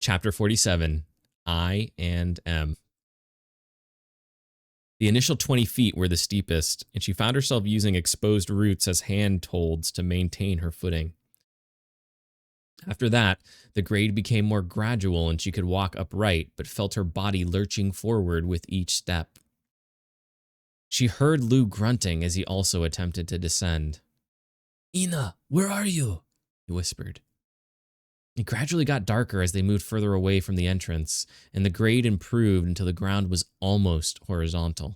Chapter 47, I and M. The initial 20 feet were the steepest, and she found herself using exposed roots as handholds to maintain her footing. After that, the grade became more gradual and she could walk upright, but felt her body lurching forward with each step. She heard Lou grunting as he also attempted to descend. "Ina, where are you?" he whispered. It gradually got darker as they moved further away from the entrance, and the grade improved until the ground was almost horizontal.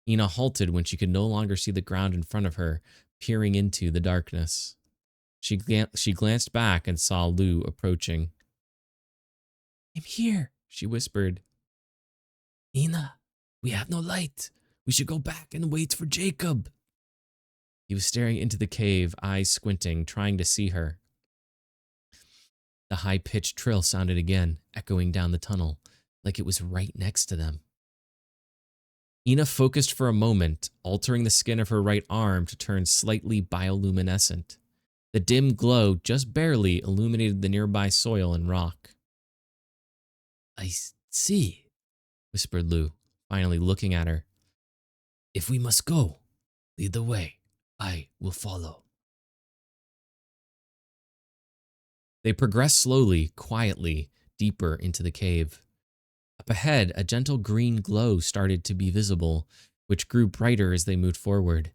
Ina halted when she could no longer see the ground in front of her, peering into the darkness. She glanced back and saw Lou approaching. "I'm here," she whispered. "Ina, we have no light. We should go back and wait for Jacob." He was staring into the cave, eyes squinting, trying to see her. The high-pitched trill sounded again, echoing down the tunnel, like it was right next to them. Ina focused for a moment, altering the skin of her right arm to turn slightly bioluminescent. The dim glow just barely illuminated the nearby soil and rock. "I see," whispered Lou, finally looking at her. "If we must go, lead the way. I will follow." They progressed slowly, quietly, deeper into the cave. Up ahead, a gentle green glow started to be visible, which grew brighter as they moved forward.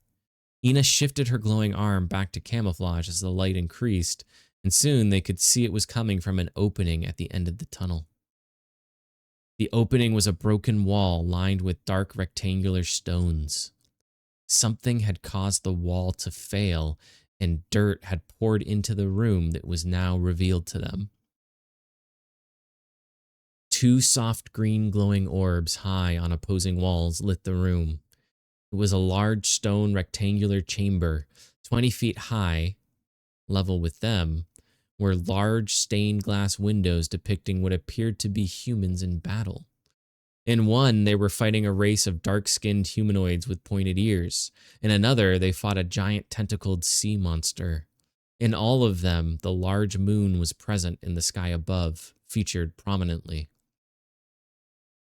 Ina shifted her glowing arm back to camouflage as the light increased, and soon they could see it was coming from an opening at the end of the tunnel. The opening was a broken wall lined with dark rectangular stones. Something had caused the wall to fail, and dirt had poured into the room that was now revealed to them. Two soft green glowing orbs high on opposing walls lit the room. It was a large stone rectangular chamber, 20 feet high. Level with them were large stained glass windows depicting what appeared to be humans in battle. In one, they were fighting a race of dark-skinned humanoids with pointed ears. In another, they fought a giant tentacled sea monster. In all of them, the large moon was present in the sky above, featured prominently.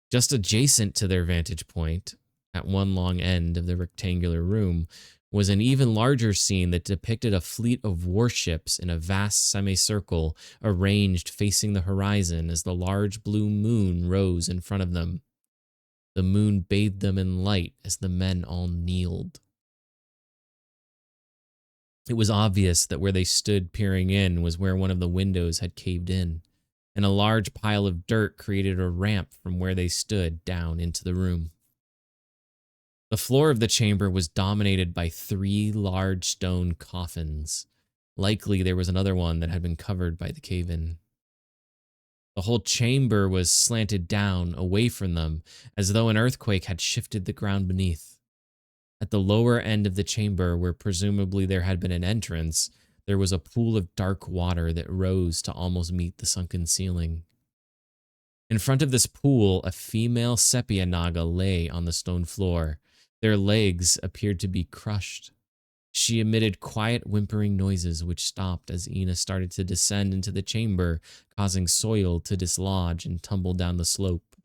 Just adjacent to their vantage point, at one long end of the rectangular room, was an even larger scene that depicted a fleet of warships in a vast semicircle arranged facing the horizon as the large blue moon rose in front of them. The moon bathed them in light as the men all kneeled. It was obvious that where they stood peering in was where one of the windows had caved in, and a large pile of dirt created a ramp from where they stood down into the room. The floor of the chamber was dominated by 3 large stone coffins. Likely there was another one that had been covered by the cave-in. The whole chamber was slanted down, away from them, as though an earthquake had shifted the ground beneath. At the lower end of the chamber, where presumably there had been an entrance, there was a pool of dark water that rose to almost meet the sunken ceiling. In front of this pool, a female sepia naga lay on the stone floor. Their legs appeared to be crushed. She emitted quiet whimpering noises which stopped as Ina started to descend into the chamber, causing soil to dislodge and tumble down the slope.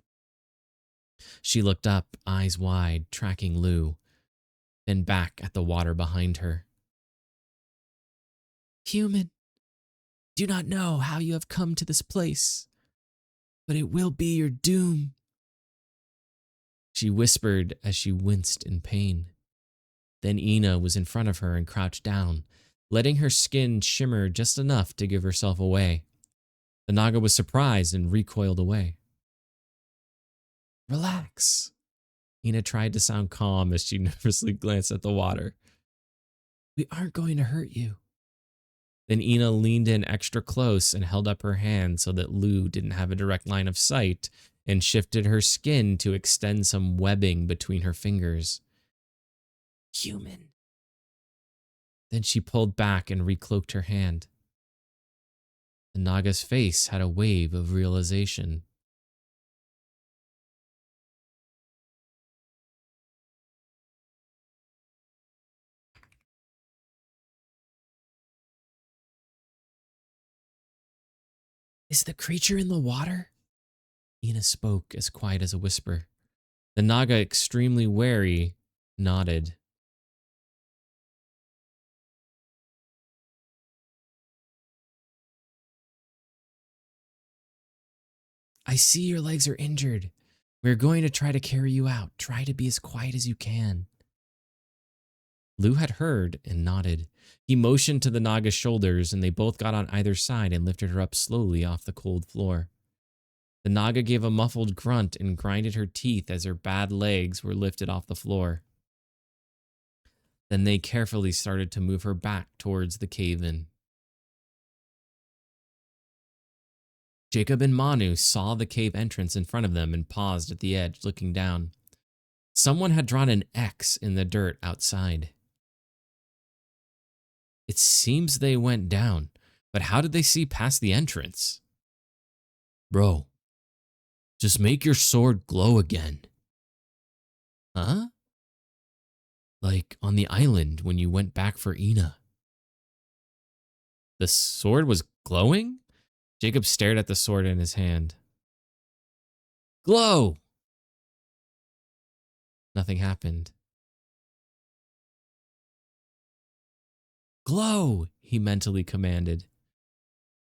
She looked up, eyes wide, tracking Lou, then back at the water behind her. "Human, do not know how you have come to this place, but it will be your doom," she whispered as she winced in pain. Then Ina was in front of her and crouched down, letting her skin shimmer just enough to give herself away. The Naga was surprised and recoiled away. "Relax." Ina tried to sound calm as she nervously glanced at the water. "We aren't going to hurt you." Then Ina leaned in extra close and held up her hand so that Lou didn't have a direct line of sight, and shifted her skin to extend some webbing between her fingers. "Human." Then she pulled back and recloaked her hand. The Naga's face had a wave of realization. Is the creature in the water? Ina spoke as quiet as a whisper. The Naga, extremely wary, nodded. I see your legs are injured. We're going to try to carry you out. Try to be as quiet as you can. Lou had heard and nodded. He motioned to the Naga's shoulders, and they both got on either side and lifted her up slowly off the cold floor. The Naga gave a muffled grunt and grinded her teeth as her bad legs were lifted off the floor. Then they carefully started to move her back towards the cave-in. Jacob and Manu saw the cave entrance in front of them and paused at the edge, looking down. Someone had drawn an X in the dirt outside. It seems they went down, but how did they see past the entrance? Bro, just make your sword glow again. Huh? Like on the island when you went back for Ina. The sword was glowing? Jacob stared at the sword in his hand. Glow! Nothing happened. Glow! He mentally commanded.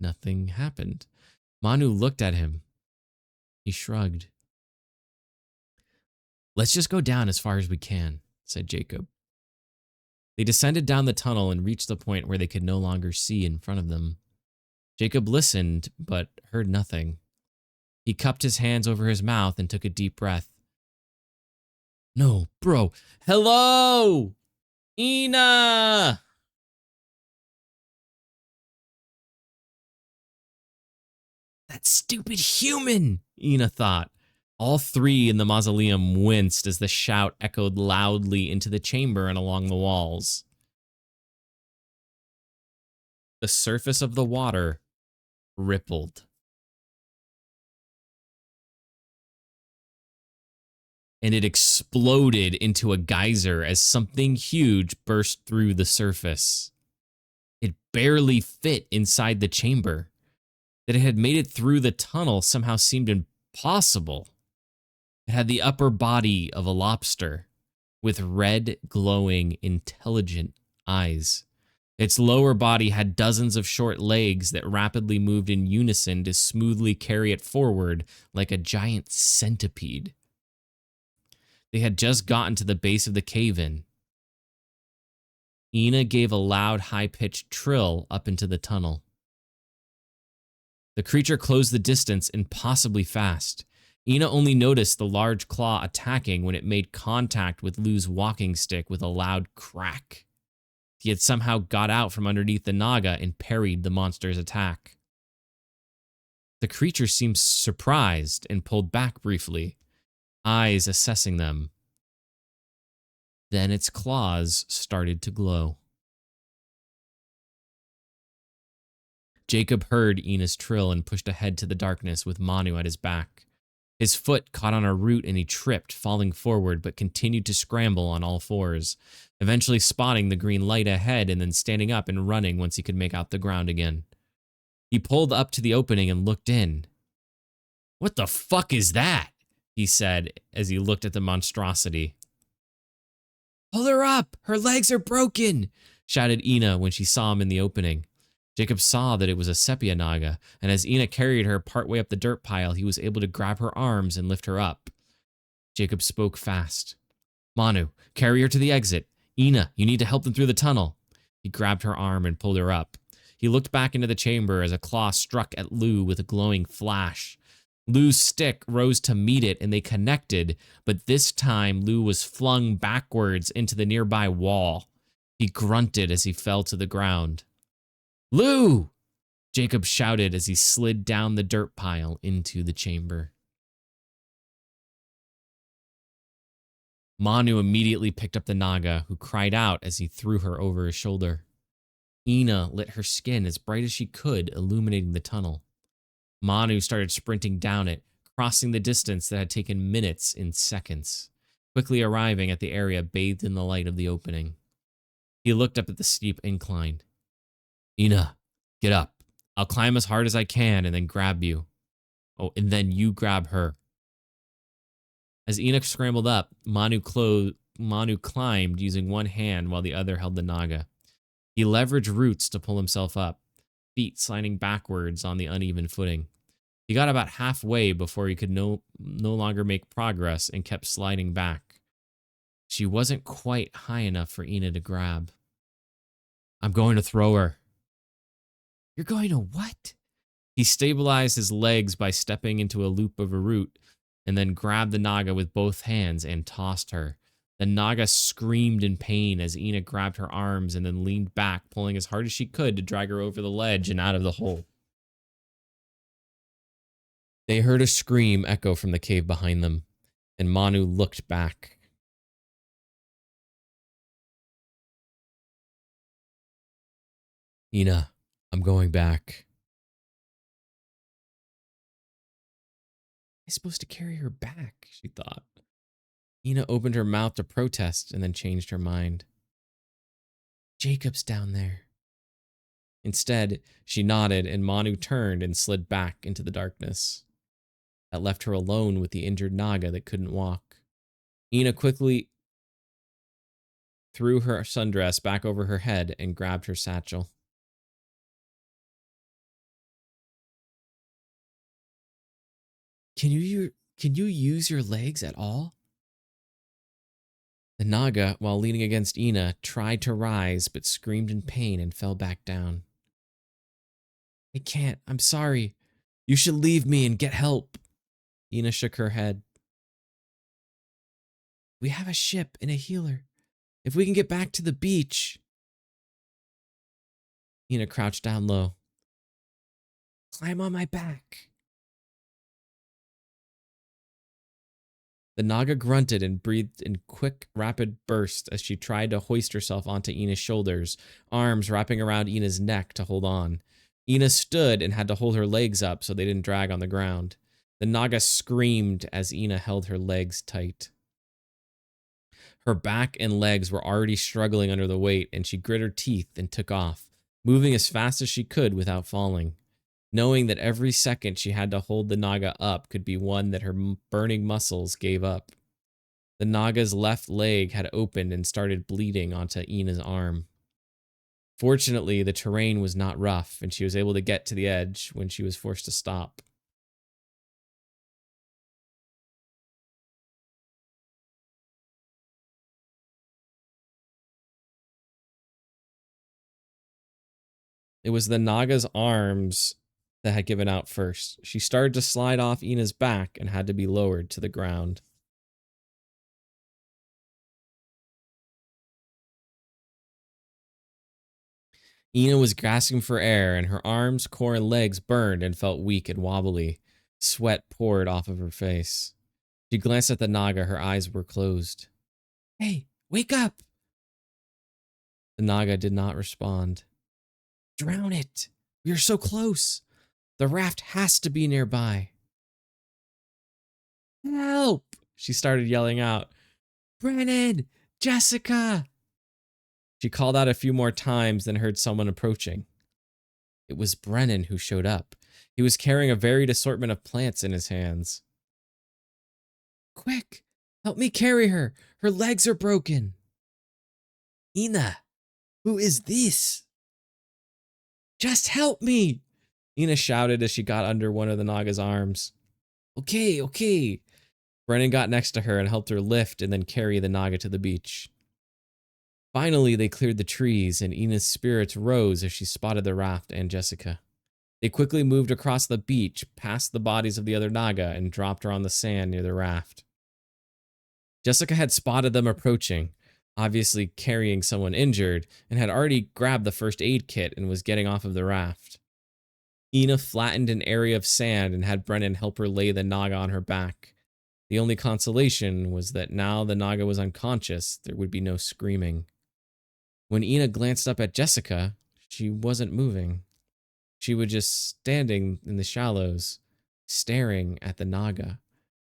Nothing happened. Manu looked at him. He shrugged. Let's just go down as far as we can, said Jacob. They descended down the tunnel and reached the point where they could no longer see in front of them. Jacob listened, but heard nothing. He cupped his hands over his mouth and took a deep breath. No, bro. Hello! Ina! That stupid human, Ina thought. All three in the mausoleum winced as the shout echoed loudly into the chamber and along the walls. The surface of the water rippled. And it exploded into a geyser as something huge burst through the surface. It barely fit inside the chamber. That it had made it through the tunnel somehow seemed impossible. It had the upper body of a lobster with red, glowing, intelligent eyes. Its lower body had dozens of short legs that rapidly moved in unison to smoothly carry it forward like a giant centipede. They had just gotten to the base of the cave-in. Ina gave a loud, high-pitched trill up into the tunnel. The creature closed the distance impossibly fast. Ina only noticed the large claw attacking when it made contact with Lou's walking stick with a loud crack. He had somehow got out from underneath the Naga and parried the monster's attack. The creature seemed surprised and pulled back briefly, eyes assessing them. Then its claws started to glow. Jacob heard Ina's trill and pushed ahead to the darkness with Manu at his back. His foot caught on a root and he tripped, falling forward, but continued to scramble on all fours, eventually spotting the green light ahead and then standing up and running once he could make out the ground again. He pulled up to the opening and looked in. What the fuck is that? He said as he looked at the monstrosity. Pull her up! Her legs are broken! Shouted Ina when she saw him in the opening. Jacob saw that it was a sepia naga, and as Ina carried her partway up the dirt pile, he was able to grab her arms and lift her up. Jacob spoke fast. Manu, carry her to the exit. Ina, you need to help them through the tunnel. He grabbed her arm and pulled her up. He looked back into the chamber as a claw struck at Lou with a glowing flash. Lou's stick rose to meet it and they connected, but this time Lou was flung backwards into the nearby wall. He grunted as he fell to the ground. Lou! Jacob shouted as he slid down the dirt pile into the chamber. Manu immediately picked up the Naga, who cried out as he threw her over his shoulder. Ina lit her skin as bright as she could, illuminating the tunnel. Manu started sprinting down it, crossing the distance that had taken minutes in seconds, quickly arriving at the area bathed in the light of the opening. He looked up at the steep incline. Ina, get up. I'll climb as hard as I can and then grab you. Oh, and then you grab her. As Enoch scrambled up, Manu climbed using one hand while the other held the Naga. He leveraged roots to pull himself up, feet sliding backwards on the uneven footing. He got about halfway before he could no longer make progress and kept sliding back. She wasn't quite high enough for Ina to grab. I'm going to throw her. You're going to what? He stabilized his legs by stepping into a loop of a root and then grabbed the Naga with both hands and tossed her. The Naga screamed in pain as Ina grabbed her arms and then leaned back, pulling as hard as she could to drag her over the ledge and out of the hole. They heard a scream echo from the cave behind them, and Manu looked back. Ina, I'm going back. I'm supposed to carry her back, she thought. Ina opened her mouth to protest and then changed her mind. Jacob's down there. Instead, she nodded and Manu turned and slid back into the darkness. That left her alone with the injured Naga that couldn't walk. Ina quickly threw her sundress back over her head and grabbed her satchel. Can you use your legs at all? The Naga, while leaning against Ina, tried to rise but screamed in pain and fell back down. I can't. I'm sorry. You should leave me and get help. Ina shook her head. We have a ship and a healer. If we can get back to the beach. Ina crouched down low. Climb on my back. The Naga grunted and breathed in quick, rapid bursts as she tried to hoist herself onto Ina's shoulders, arms wrapping around Ina's neck to hold on. Ina stood and had to hold her legs up so they didn't drag on the ground. The Naga screamed as Ina held her legs tight. Her back and legs were already struggling under the weight, and she grit her teeth and took off, moving as fast as she could without falling, knowing that every second she had to hold the Naga up could be one that her burning muscles gave up. The Naga's left leg had opened and started bleeding onto Ina's arm. Fortunately, the terrain was not rough, and she was able to get to the edge when she was forced to stop. It was the Naga's arms that had given out first. She started to slide off Ina's back and had to be lowered to the ground. Ina was gasping for air, and her arms, core, and legs burned and felt weak and wobbly. Sweat poured off of her face. She glanced at the Naga. Her eyes were closed. Hey, wake up! The Naga did not respond. Drown it! We are so close! The raft has to be nearby. Help! She started yelling out. Brennan! Jessica! She called out a few more times, then heard someone approaching. It was Brennan who showed up. He was carrying a varied assortment of plants in his hands. Quick! Help me carry her! Her legs are broken! Ina! Who is this? Just help me! Ina shouted as she got under one of the Naga's arms. Okay. Brennan got next to her and helped her lift and then carry the Naga to the beach. Finally, they cleared the trees, and Ina's spirits rose as she spotted the raft and Jessica. They quickly moved across the beach, past the bodies of the other Naga, and dropped her on the sand near the raft. Jessica had spotted them approaching, obviously carrying someone injured, and had already grabbed the first aid kit and was getting off of the raft. Ina flattened an area of sand and had Brennan help her lay the Naga on her back. The only consolation was that now the Naga was unconscious, there would be no screaming. When Ina glanced up at Jessica, she wasn't moving. She was just standing in the shallows, staring at the Naga.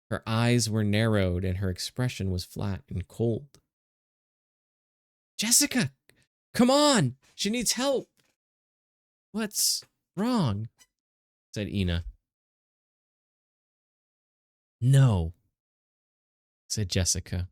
Her eyes were narrowed and her expression was flat and cold. Jessica, come on! She needs help! What's Wrong, said Ina. No, said Jessica.